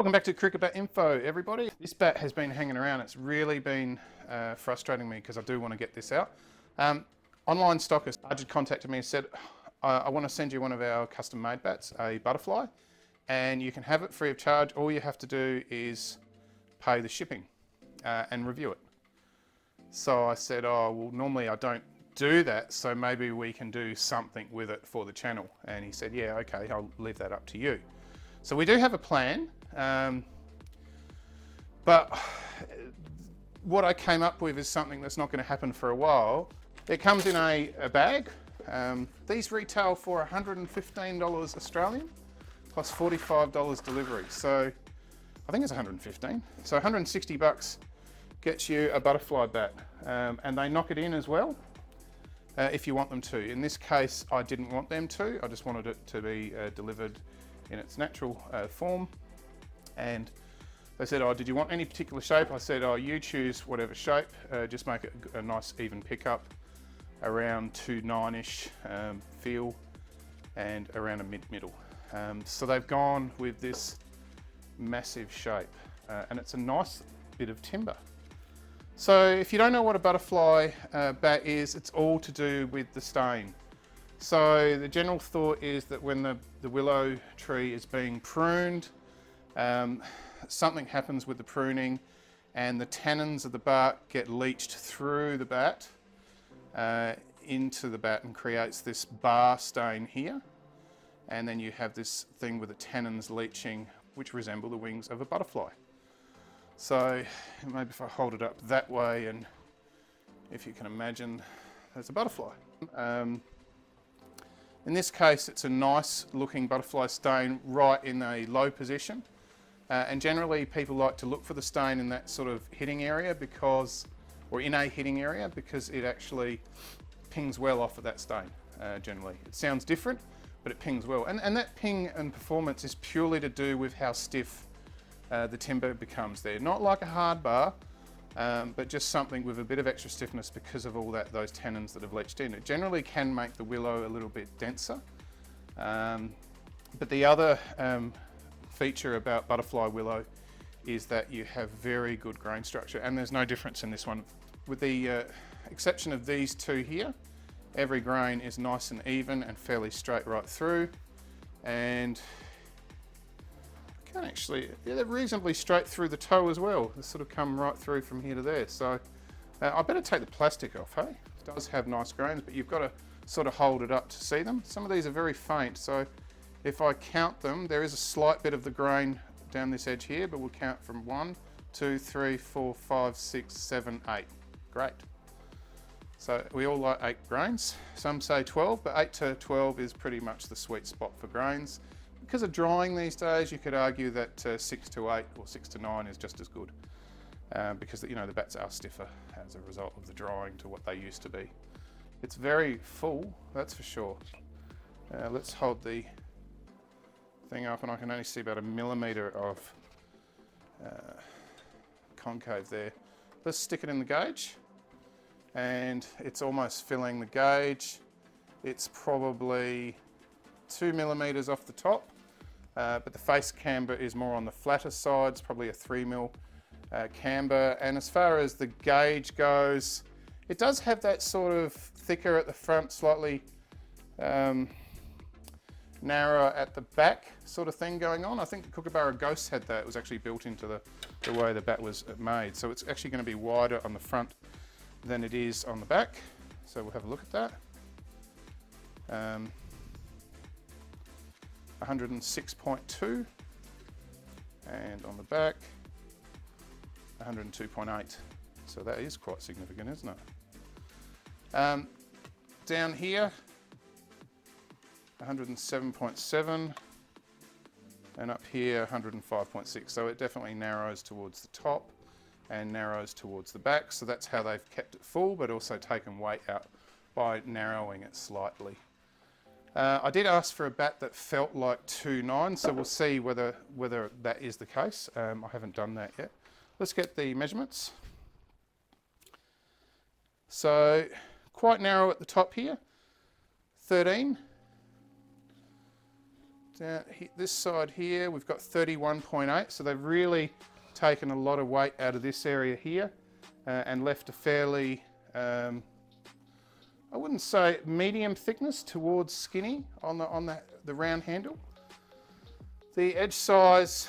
Welcome back to CricketBatInfo, everybody. This bat has been hanging around. It's really been frustrating me because I do want to get this out. Online Stockist contacted me and said, I want to send you one of our custom-made bats, a butterfly, and you can have it free of charge. All you have to do is pay the shipping and review it. So I said, oh, well, normally I don't do that, so maybe we can do something with it for the channel. And he said, yeah, okay, I'll leave that up to you. So we do have a plan, but what I came up with is something that's not going to happen for a while. It comes in a bag. These retail for $115 Australian plus $45 delivery. So I think it's 115. So 160 bucks gets you a butterfly bat, and they knock it in as well if you want them to. In this case, I didn't want them to. I just wanted it to be delivered in its natural form. And they said, oh, did you want any particular shape? I said, oh, you choose whatever shape, just make it a nice even pickup, around 2.9-ish feel and around a middle. So they've gone with this massive shape, and it's a nice bit of timber. So if you don't know what a butterfly bat is, it's all to do with the stain. So the general thought is that when the willow tree is being pruned, something happens with the pruning and the tannins of the bark get leached through the bat into the bat and creates this bar stain here. And then you have this thing with the tannins leaching, which resemble the wings of a butterfly. So maybe if I hold it up that way, and if you can imagine, there's a butterfly. In this case, it's a nice looking butterfly stain right in a low position. And generally people like to look for the stain in that sort of hitting area or in a hitting area, because it actually pings well off of that stain, generally. It sounds different, but it pings well. And that ping and performance is purely to do with how stiff the timber becomes there. Not like a hard bar, but just something with a bit of extra stiffness because of all those tannins that have leached in. It generally can make the willow a little bit denser. But the other feature about butterfly willow is that you have very good grain structure, and there's no difference in this one. With the exception of these two here, every grain is nice and even and fairly straight right through. And can actually, yeah, they're reasonably straight through the toe as well. They sort of come right through from here to there. So I better take the plastic off, hey? It does have nice grains, but you've got to sort of hold it up to see them. Some of these are very faint, so if I count them, there is a slight bit of the grain down this edge here, but we'll count from 1, 2, 3, 4, 5, 6, 7, 8. Great. So we all like 8 grains. Some say 12, but 8 to 12 is pretty much the sweet spot for grains. Because of drying these days, you could argue that 6 to 8 or 6 to 9 is just as good, because the bats are stiffer as a result of the drying to what they used to be. It's very full, that's for sure. Let's hold the thing up, and I can only see about 1 millimetre of concave there. Let's stick it in the gauge, and it's almost filling the gauge. It's probably 2 millimetres off the top. But the face camber is more on the flatter side. It's probably a 3 mil camber. And as far as the gauge goes, it does have that sort of thicker at the front, slightly narrower at the back sort of thing going on. I think the Kookaburra Ghost had that. It was actually built into the way the bat was made. So it's actually going to be wider on the front than it is on the back. So we'll have a look at that. 106.2, and on the back 102.8. So that is quite significant, isn't it? Down here 107.7, and up here 105.6. So it definitely narrows towards the top and narrows towards the back. So that's how they've kept it full, but also taken weight out by narrowing it slightly. I did ask for a bat that felt like 2.9, so we'll see whether that is the case. I haven't done that yet. Let's get the measurements. So quite narrow at the top here, 13. This side here, we've got 31.8, so they've really taken a lot of weight out of this area here and left a fairly, I wouldn't say medium thickness towards skinny on the round handle. The edge size,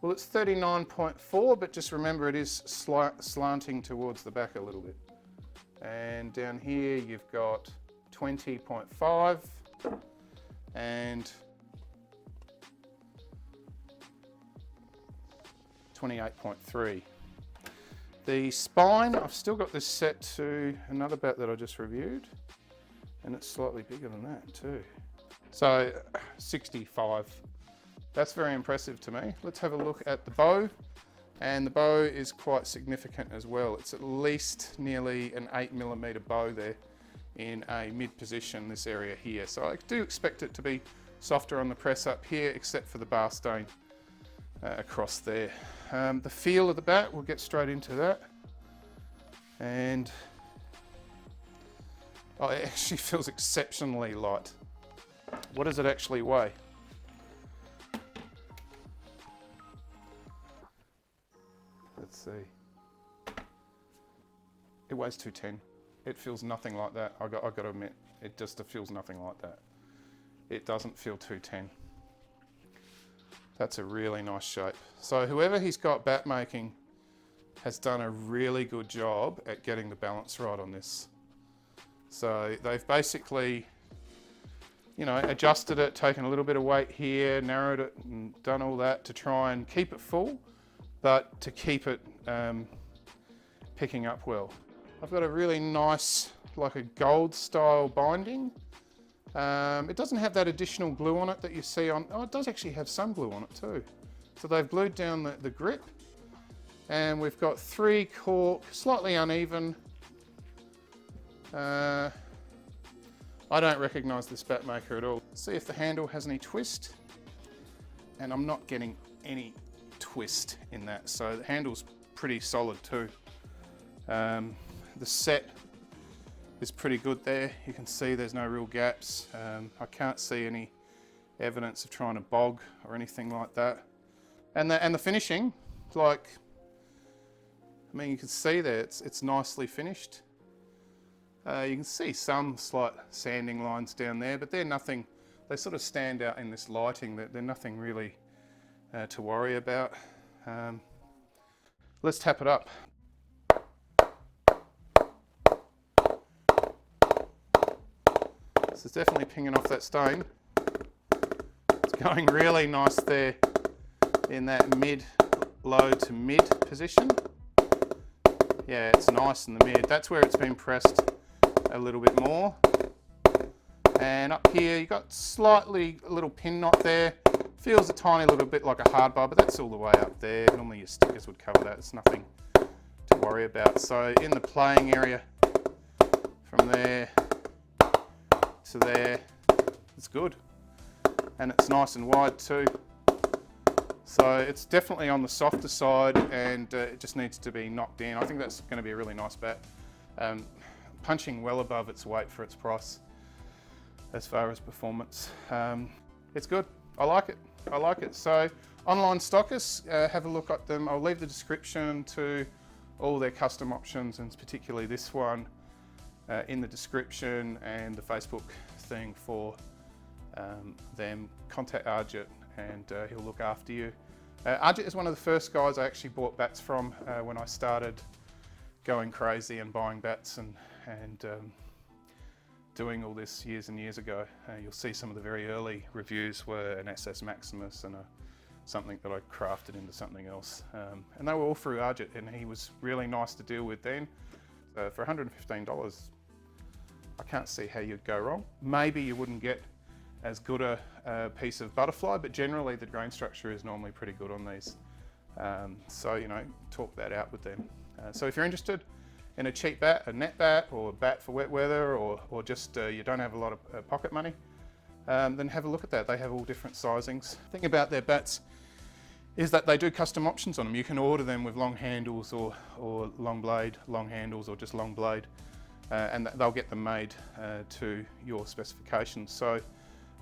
well, it's 39.4, but just remember it is slanting towards the back a little bit. And down here you've got 20.5 and 28.3. The spine, I've still got this set to another bat that I just reviewed, and it's slightly bigger than that too. So 65. That's very impressive to me. Let's have a look at the bow, and the bow is quite significant as well. It's at least nearly an 8mm bow there in a mid position, this area here. So I do expect it to be softer on the press up here, except for the bar stain across there. The feel of the bat, we'll get straight into that. And oh, it actually feels exceptionally light. What does it actually weigh? Let's see. It weighs 210. It feels nothing like that. I got to admit, it just feels nothing like that. It doesn't feel 210. That's a really nice shape. So whoever he's got bat making has done a really good job at getting the balance right on this. So they've basically, you know, adjusted it, taken a little bit of weight here, narrowed it and done all that to try and keep it full, but to keep it picking up well. I've got a really nice, like a gold style binding. It doesn't have that additional glue on it that you see on, oh, it does actually have some glue on it too. So they've glued down the grip, and we've got 3 cork, slightly uneven. I don't recognise this bat maker at all. See if the handle has any twist, and I'm not getting any twist in that, so the handle's pretty solid too. The set is pretty good there. You can see there's no real gaps. I can't see any evidence of trying to bog or anything like that. And the finishing, like, I mean, you can see there, it's nicely finished. You can see some slight sanding lines down there, but they're nothing, they sort of stand out in this lighting. They're nothing really to worry about. Let's tap it up. So it's definitely pinging off that stone. It's going really nice there in that low to mid position. Yeah, it's nice in the mid. That's where it's been pressed a little bit more. And up here, you've got a little pin knot there. Feels a tiny little bit like a hard bar, but that's all the way up there. Normally your stickers would cover that. It's nothing to worry about. So in the playing area, from there to there, it's good. And it's nice and wide too. So it's definitely on the softer side, and it just needs to be knocked in. I think that's going to be a really nice bat. Punching well above its weight for its price as far as performance. It's good. I like it. I like it. So Online Stockists, have a look at them. I'll leave the description to all their custom options, and particularly this one in the description, and the Facebook thing for them. Contact Arjit and he'll look after you. Arjit is one of the first guys I actually bought bats from when I started going crazy and buying bats and doing all this years and years ago. You'll see some of the very early reviews were an SS Maximus and something that I crafted into something else. And they were all through Arjit, and he was really nice to deal with then. So for $115, I can't see how you'd go wrong. Maybe you wouldn't get as good a piece of butterfly, but generally the grain structure is normally pretty good on these. So, you know, talk that out with them. So if you're interested in a cheap bat, a net bat, or a bat for wet weather, or just you don't have a lot of pocket money, then have a look at that. They have all different sizings. The thing about their bats is that they do custom options on them. You can order them with long handles or long blade, long handles, or just long blade, and they'll get them made to your specifications. So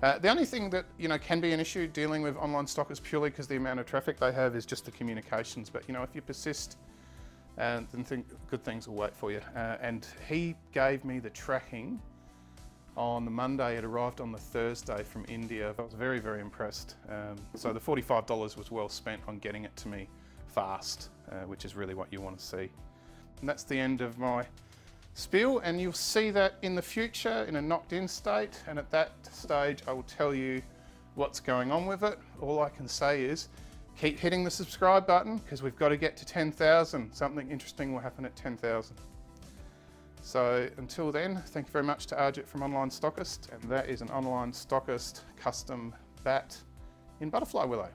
The only thing that can be an issue dealing with Online Stockists purely because the amount of traffic they have is just the communications. But if you persist, then good things will wait for you. And he gave me the tracking on the Monday. It arrived on the Thursday from India. I was very, very impressed. So the $45 was well spent on getting it to me fast, which is really what you want to see. And that's the end of my spiel, and you'll see that in the future in a knocked in state, and at that stage I will tell you what's going on with it. All I can say is keep hitting the subscribe button because we've got to get to 10,000. Something interesting will happen at 10,000. So until then, thank you very much to Arjit from Online Stockist, and that is an Online Stockist custom bat in butterfly willow.